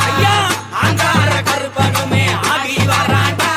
ஐயா அங்கார கருப்பனுமே ஆடி வராண்டா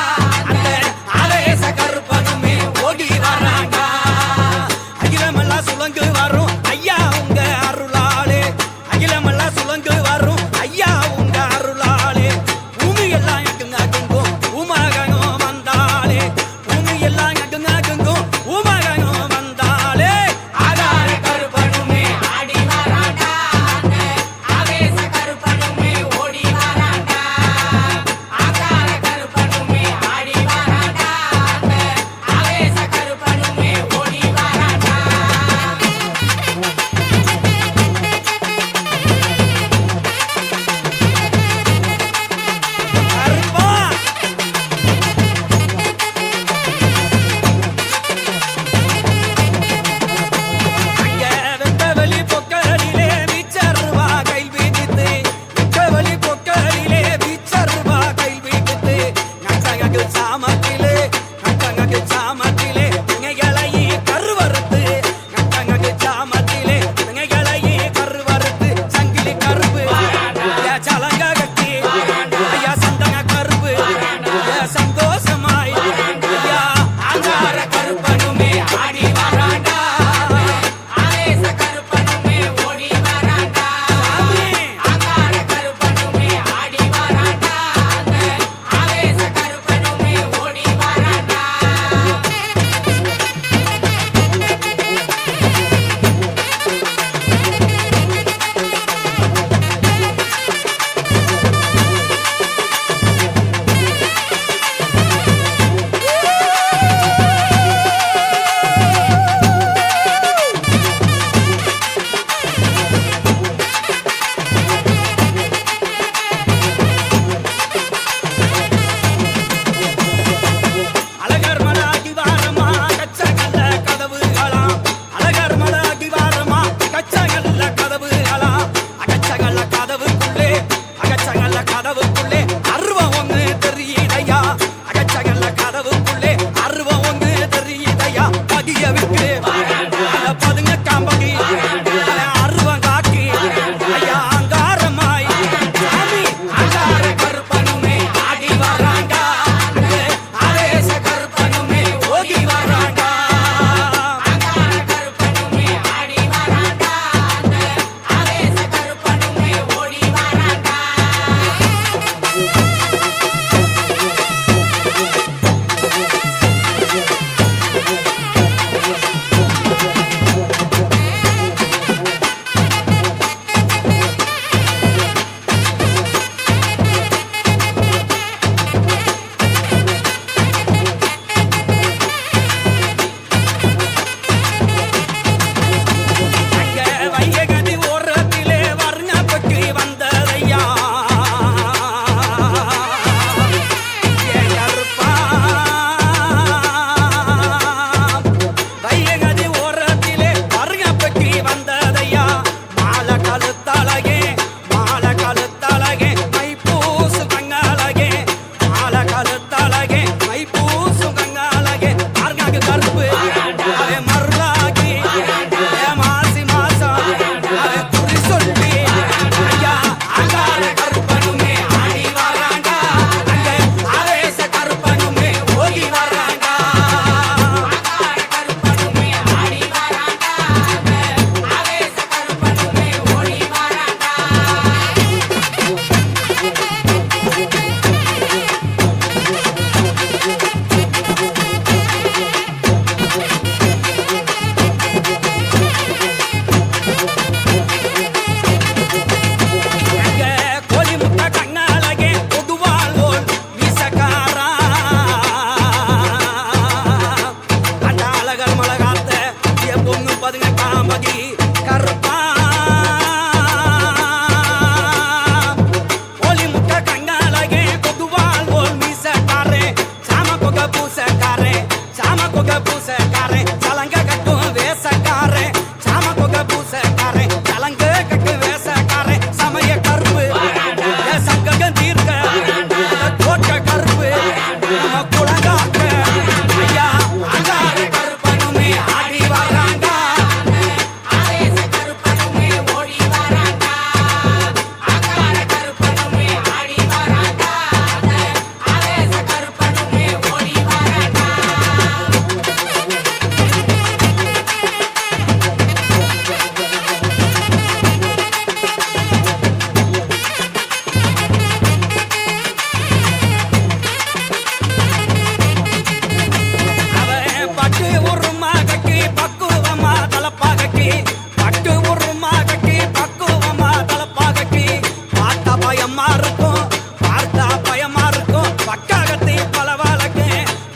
பயமா இருக்கும் பார்த்தா பயமா இருக்கும் பக்காகத்தை பல வழக்கு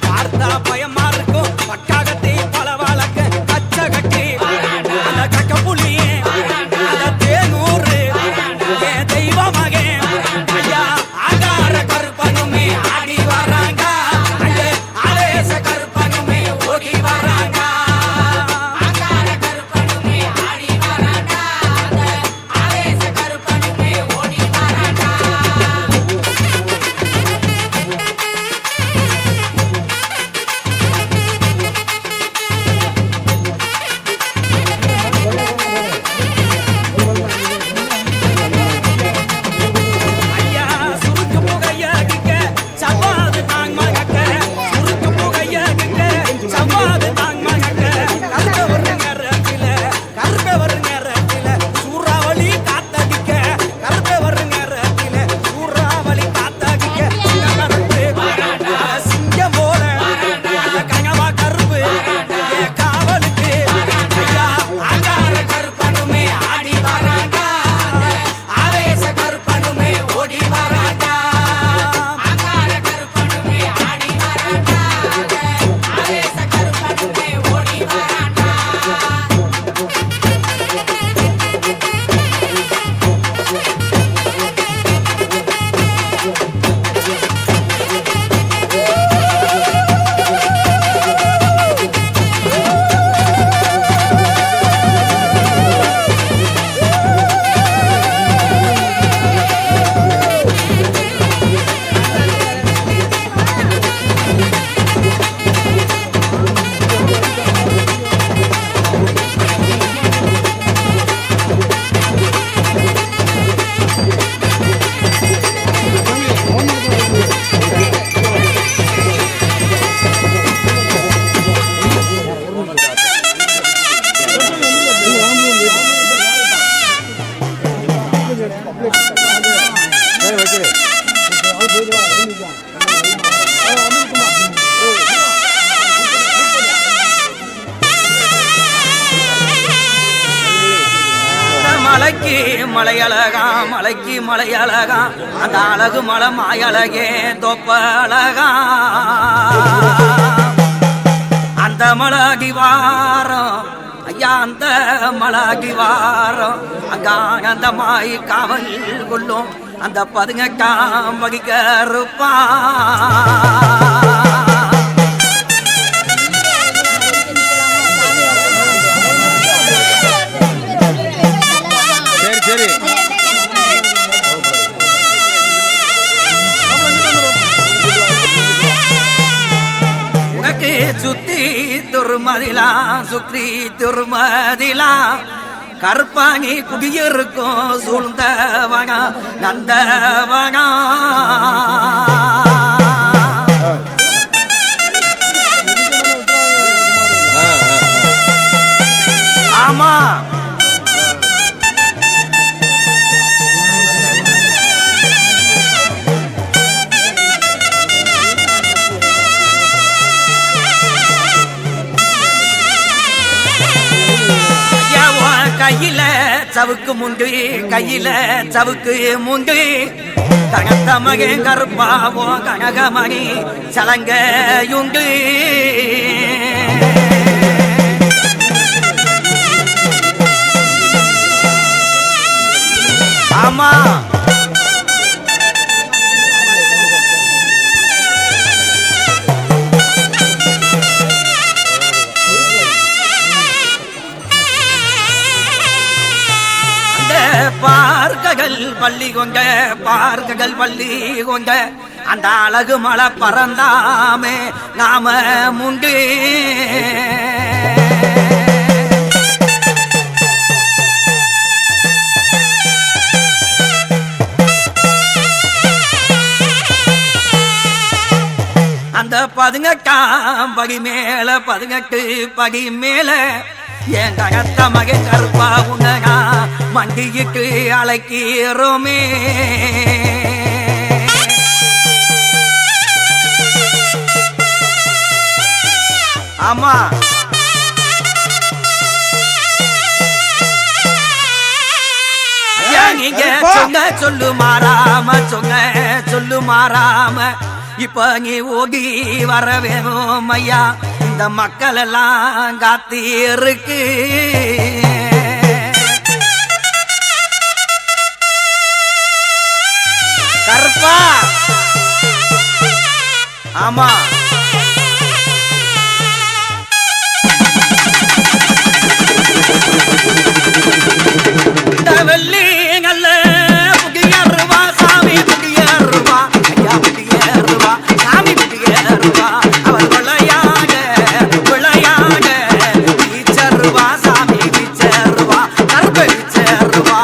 பார்த்தா பயமா இருக்கும் பக்காகத்தை பல வழக்கு கச்ச கட்டி அந்த கக்க புள்ளியே அந்த தேனூறு என் தெய்வமாக ஐயா ஆகார கருப்பனுமே ஆடி வராங்க ஐயா ஆவேச கருப்பனுமே ஓடி வராங்க ஆகார கருப்பனுமே ஆடி வராங்க ஆவேச கருப்பனுமே ஓடி வராங்க ஐயா சுருக்கு புகையடிக்க சவாது தாங் மகக்க சுருக்கு புகையடிக்க சவாது தாங் மகக்க கருப்ப வருங்க ரத்தில சூறாவளி காத்தடிக்க கருப்ப வருங்க ரத்தில சூறாவளி காத்தடிக்க கருப்பு சிங்கம் போல கனவா கருப்பு காவலுக்கு ஐயா ஆகார கருப்பனுமே ஆடி வராங்க ஆவேச கருப்பனுமே ஓடி வராங்க ஆகார கருப்பனுமே ஆடி வராங்க ஆவேச கருப்பனுமே ஓடி வராங்க மலைக்கு மலையழகா மலைக்கு மலையழகா அந்த அழகு மலை மாயழகே தொப்பழகா அந்த மலடி வாரம் ஐயா அந்த மலடி வாரம் அங்க அந்த மாய் காவல் கொள்ளும் அந்த பதுங்க காம்படிக்க இருப்பா உனக்கு சுத்தி துருமதிலாம் சுற்றி துருமதிலாம் கருப்பாணி குடியிருக்கும் சூழ்ந்தவங்க நந்தவங்க ஆமா கையில சவுக்கு முண்டு கையில சவுக்கு முண்டு கனத்த மகன் கருப்பாவோ கனகமணி சலங்கையுண்டு ஆமா பார்க்ககள் பள்ளி கொங்க பார்க்ககள் பள்ளி கொங்க அந்த அழகு மலை பறந்தாமே நாம முண்டு அந்த 18 படி மேல 18 படி மேல என் கனத்த மகன் கருப்பா உனகா மண்டியிட்டு அழைக்கிறோமே ஆமா நீங்க சொன்ன சொல்லு மாறாம சொன்ன சொல்லு மாறாம இப்ப நீ ஓடி வர வேணும் ஐயா இந்த மக்கள் எல்லாம் காத்து இருக்கு கருப்பா ஆமா வெள்ளி நல்ல புடியருவா சாமி புடியருவா ஐயா புடியருவா சாமி புடியருவா அவள் விளையாட விளையாட வீச்சருவா சாமி வீச்சருவா கருப்ப வீச்சருவா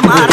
Mara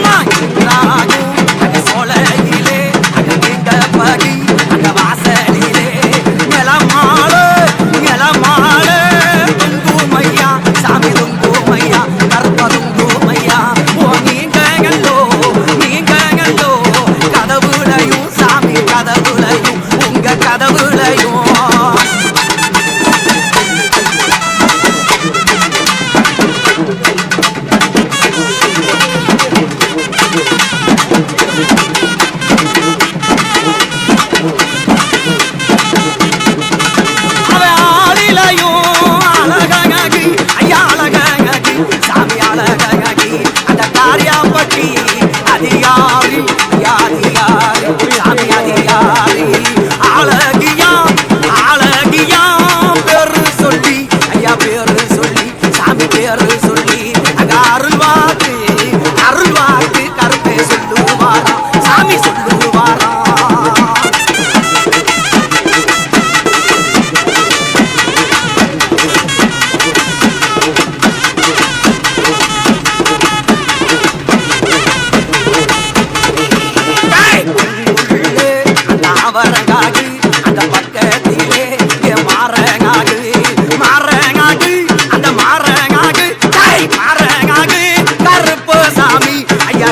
அம்மா நானும் அங்க சோலையிலே அங்க எங்க படி அங்க வாசலிலே நிலமாளு துங்குமையா சாமி துங்குமையா கருப்ப துங்குமையா ஓ நீங்கங்களோ கதவுலையும் சாமி கதவுலையும் உங்க கதவுலையும்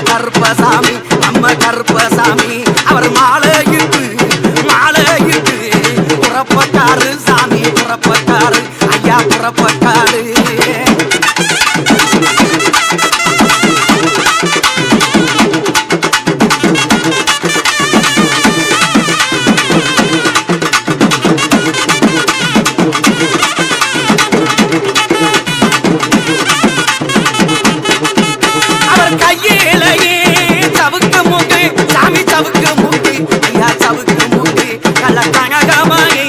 கருப்பசாமி நம்ம கருப்பசாமி அவர் மாலையிட்டு புறப்பட்டாரு சாமி புறப்பட்டாரு ஐயா புறப்பட்டாரு அவர் கையிலேயே சவுக்கு மூக்கு சாமி சவுக்கு மூக்கு ஐயா சவுக்கு மூக்கு நல்ல கனகமாயி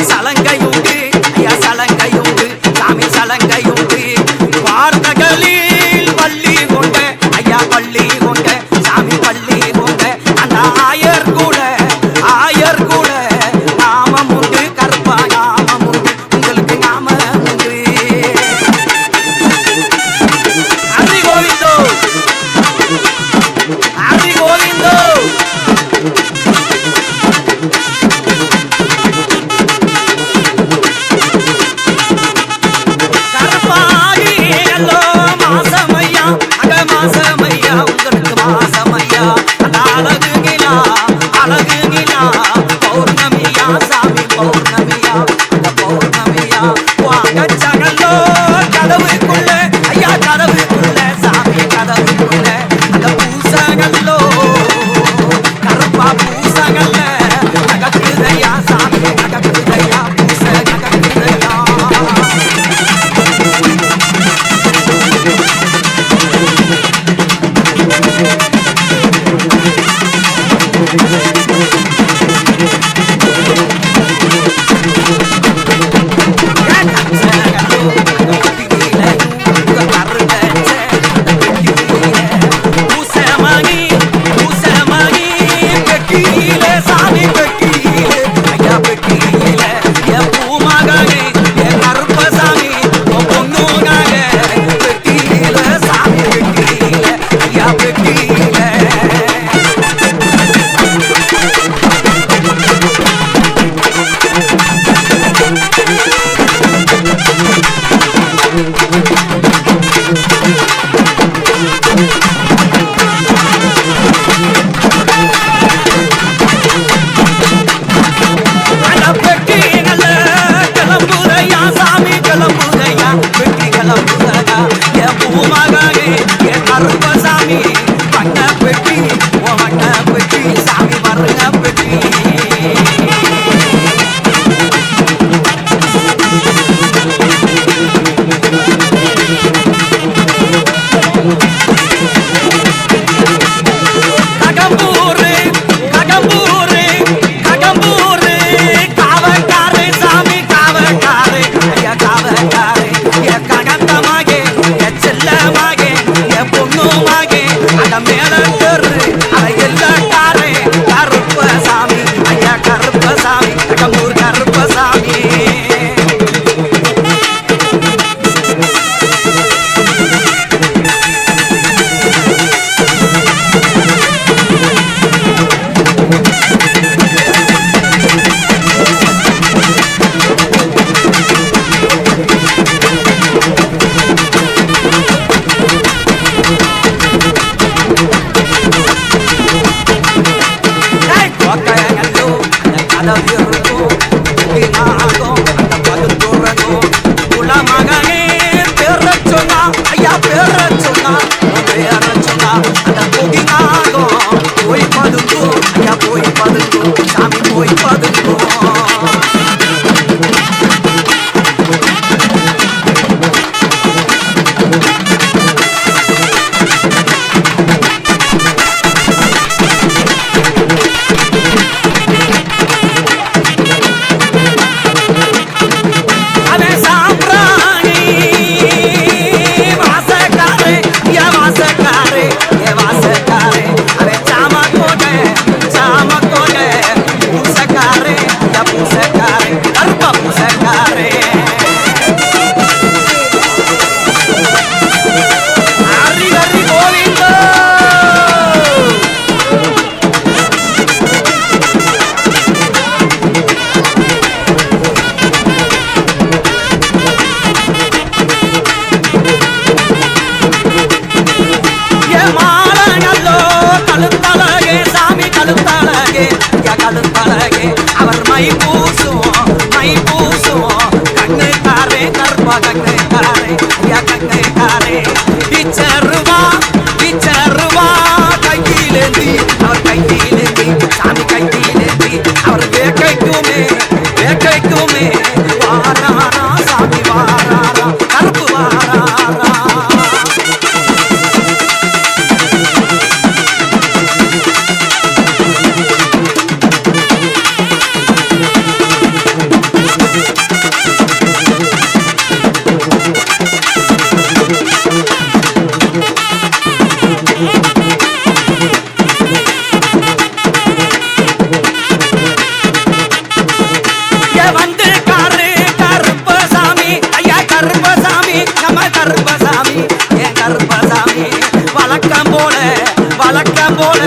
சலங்கையுண்டு ஐயா சலங்கையுண்டு சாமி சலங்கையுண்டு வார்த்தைகளில் பள்ளி கொண்ட ஐயா பள்ளி கொண்ட சாமி பள்ளி கொண்ட அந்த ஆயர் கூட நாமம் உண்டு கருப்பா நாமம் உண்டு உங்களுக்கு நாமம் உண்டு ஹரி கோவிந்தோ ஹரி கோவிந்தோ கருப்பாகி எல்லோ மாசமையா அக மாசமையா உங்களுக்கு மாசமையா அந்த அழகு நிலா பௌர்ணமியா சாமி பௌர்ணமியா அந்த பௌர்ணமியா வாங்க சகலோ கதவுக்குள்ள ஐயா கதவுக்குள்ள சாமி கதவுக்குள்ள அந்த பூசகல்லோ கருப்பா பூசகல்ல அகக்குதையா சாமி அகக்குதையா பூச அகக்குதையா கருப்பசாமி வண்ண பெட்டி வண்ண பெட்டி சாமி வர்ற பெட்டி காவக்காரு சாமி காவக்காரு ஐயா காவக்காரு ககந்தமாக செல்லமாக பொண்ணுமாக அட மேல அட எல்லா காரே கருப்ப மை பூசும் கண்ணுக்காரே கருப்பா கண்ணுக்காரே ஐயா கண்ணுக்காரே பிச்சருவா கையிலேந்தி அவர் கையிலேந்தி சாமி கையிலேந்தி அவர் வேக்கைக்குமே வாராரா சாமி வாராரா கருப்பு வாராரா வழக்கம் போல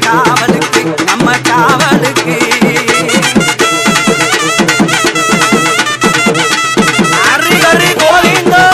காவலுக்கு நம்ம காவலுக்கு ஹரி கோவிந்தோ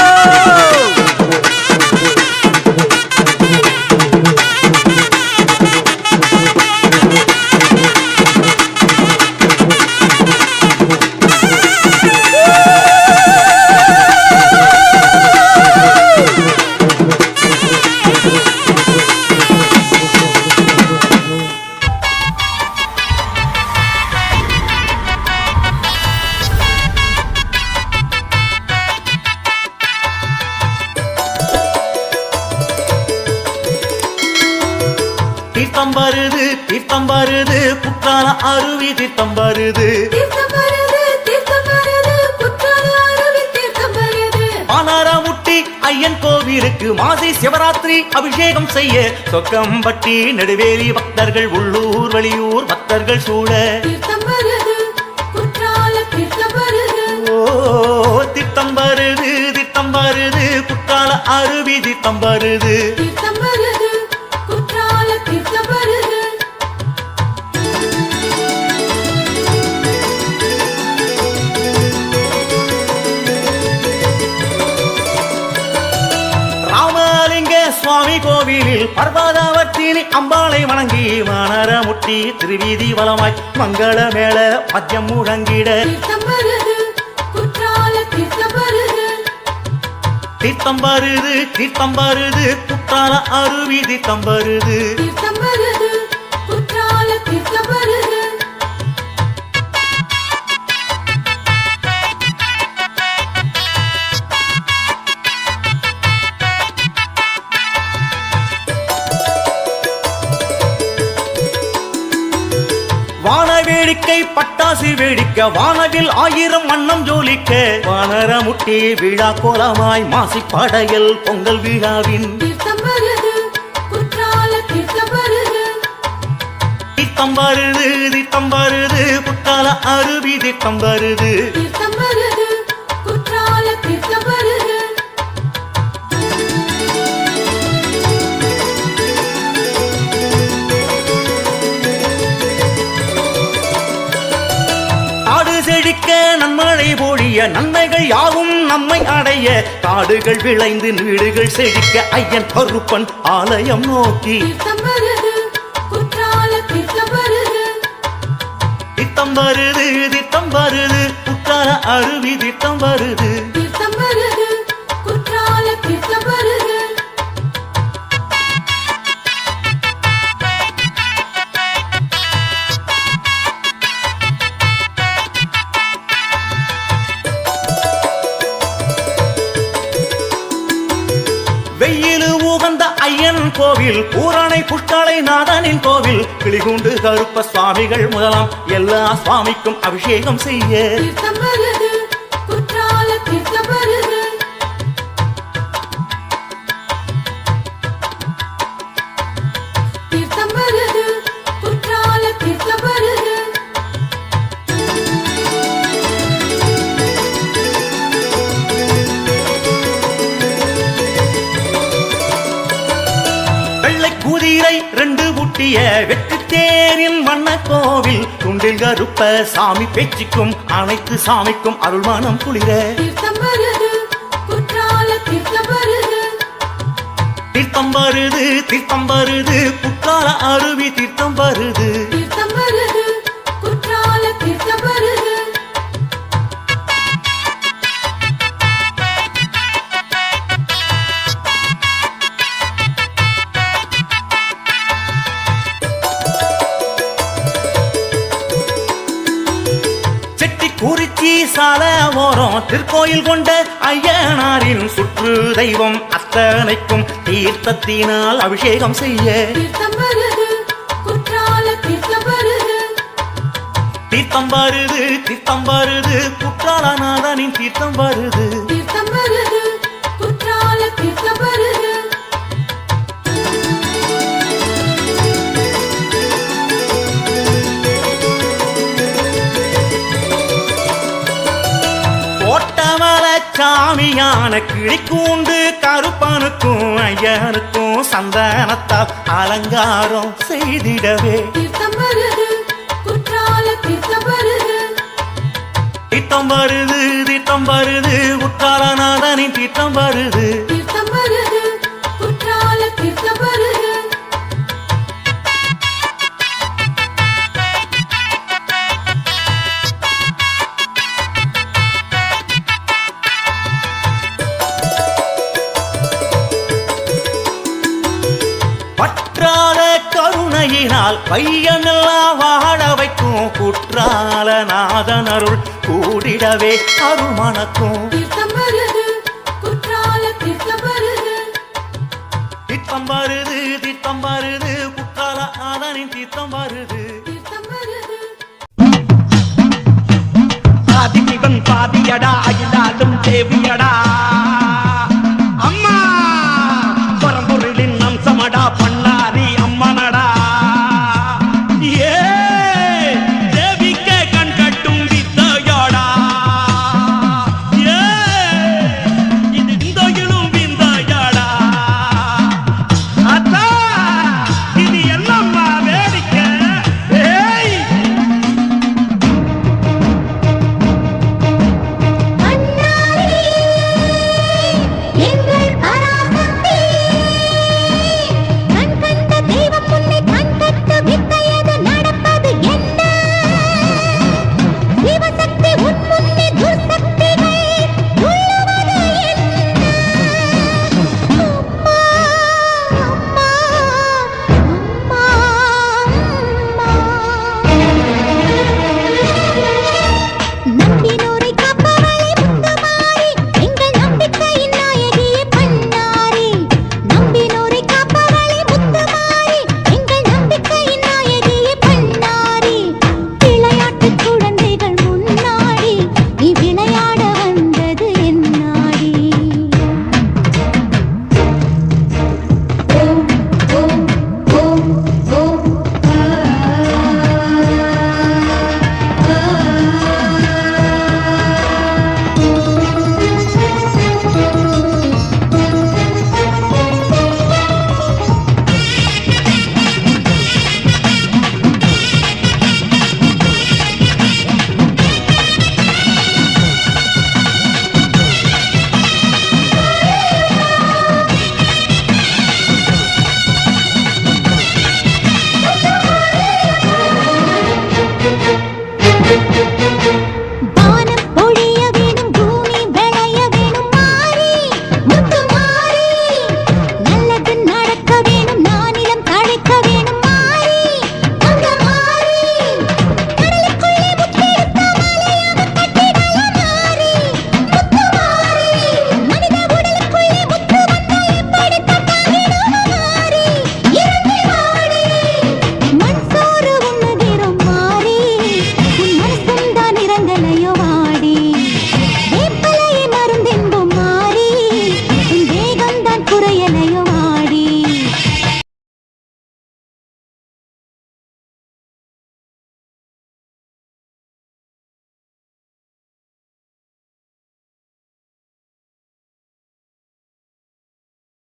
தீர்த்தம் வருது புத்தான அருவி தீர்த்தம் வருது ஆனாரமுட்டி ஐயன் கோவிலுக்கு மாசி சிவராத்திரி அபிஷேகம் செய்ய சொக்கம்பட்டி நெடுவேலி பக்தர்கள் உள்ளூர் வெளியூர் பக்தர்கள் சூழ தீர்த்தம் வருது குற்றால அருவி தீர்த்தம் வருது சுவாமி கோவிலில் பர்வதாவற்றினி அம்பாளை வணங்கி வானரமுட்டி திருவீதி வலமாய் மங்கள மேள மத்தியம் முழங்கிட தீர்த்தம் வருது குற்றால அருவி தீர்த்தம் வருது வான வேடிக்கை பட்டாசு வேடிக்க வானவில் 1000 வண்ணம் ஜோலிக்க வானரமுட்டி விழா கோலமாய் மாசி படையல் பொங்கல் விழாவின் தீர்த்தம் வருது குற்றால அருவி தீர்த்தம் வருது நன்மழை பொழிய நன்மைகள் யாவும் நம்மை அடைய காடுகள் விளைந்து வீடுகள் செழிக்க ஐயன் கருப்பன் ஆலயம் நோக்கி தீர்த்தம் வருது குற்றால அருவி தீர்த்தம் வருது வெயிலு உகந்த ஐயன் கோவில் பூரணை புஷ்கலை நாதனின் கோவில் கிளிகுண்டு கருப்ப சுவாமிகள் முதலாம் எல்லா சுவாமிக்கும் அபிஷேகம் செய்ய தீர்த்தம் வருது குதிரை 2 பூட்டிய வெற்றி தேரின் வண்ண கோவில் குண்டில் கருப்ப சாமி பேச்சுக்கும் அனைத்து சாமிக்கும் அருள்மானம் குளிர தீர்த்தம் வருது குற்றால அருவி தீர்த்தம் வருது திருச்சி சாலை ஓரம் திருக்கோயில் கொண்ட ஐயனாரின் சுற்று தெய்வம் அத்தனைக்கும் தீர்த்தத்தினால் அபிஷேகம் செய்ய தீர்த்தம் வருது குற்றால தீர்த்தம் வருது தீர்த்தம் வருது தீர்த்தம் வருது குற்றாலநாதனின் தீர்த்தம் வருது தீர்த்தம் வருது குற்றால தீர்த்தம் வருது சாமியான கிளிக்கூண்டு கருப்பனுக்கும் ஐயனுக்கும் சந்தனத்தால் அலங்காரம் செய்திடவே தீர்த்தம் வருது குற்றால தீர்த்தம் வருது தீர்த்தம் வருது தீர்த்தம் வருது குற்றாலநாதனின் தீர்த்தம் வருது தீர்த்தம் வருது குற்றால தீர்த்தம் வருது பற்றாத கருணையினால் பையனெல்லாம் வாழ வைக்கும் குற்றாலநாதன் அருள் கூடிடவே அருமணக்கும் தீர்த்தம் வருது குற்றால தீர்த்தம் வருது தீர்த்தம் வருது தீர்த்தம் வருது குற்றாலநாதனின் தீர்த்தம் வருது தீர்த்தம் வருது ஆதிசிவன் பாதியடா அகிலாலும் தேவியடா அம்மா பரம்பொருளின் அம்சமடா பண்ணாரி அம்மனடா ஏ தேவிக்கே கண் கட்டும் வித்தையோடா ஏ இது விந்தையிலும் விந்தையோடா அத்தா இது எல்லாம் வேடிக்கை ஏய் எங்கள் பராசக்தி கண் கண்ட தெய்வம் உன்னை கண் கட்டு வித்தையது நடப்பது என்ன சிவசக்தி உன் முன்னே துர்சக்திகள் துள்ளுவது என்ன அம்மா அம்மா அம்மா நம்பினோரை காப்பவளே முத்துமாரி எங்கள் நம்பிக்கையின் நாயகியே பண்ணாரி நம்பினோரை காப்பவளே முத்துமாரி எங்கள் நம்பிக்கையின் நாயகியே பண்ணாரி விளையாட்டு குழந்தைகள் முன்னாடி நீ விளையாட வந்தது என்னாடி ஓ ஓ ஓ வானம் பொழிய வேணும் பூமி விளைய வேணும் மாறி முத்து மாறி நல்லது நடக்க வேணும் நானிலம் தழைக்க வேணும் மாறி அங்க மாறி கடலுக்குள்ளே முத்தெடுத்த மலையாக கட்டிடலாம் மாறி முத்து மாறி மனித உடலுக்குள்ளே முத்து வந்தா எப்படி தப்பாகிடும் மாறி இறங்கி வாடி மண் சோறு உண்ணுகிறோம் மாறி உன் மனசும் தான் இறங்கலையோ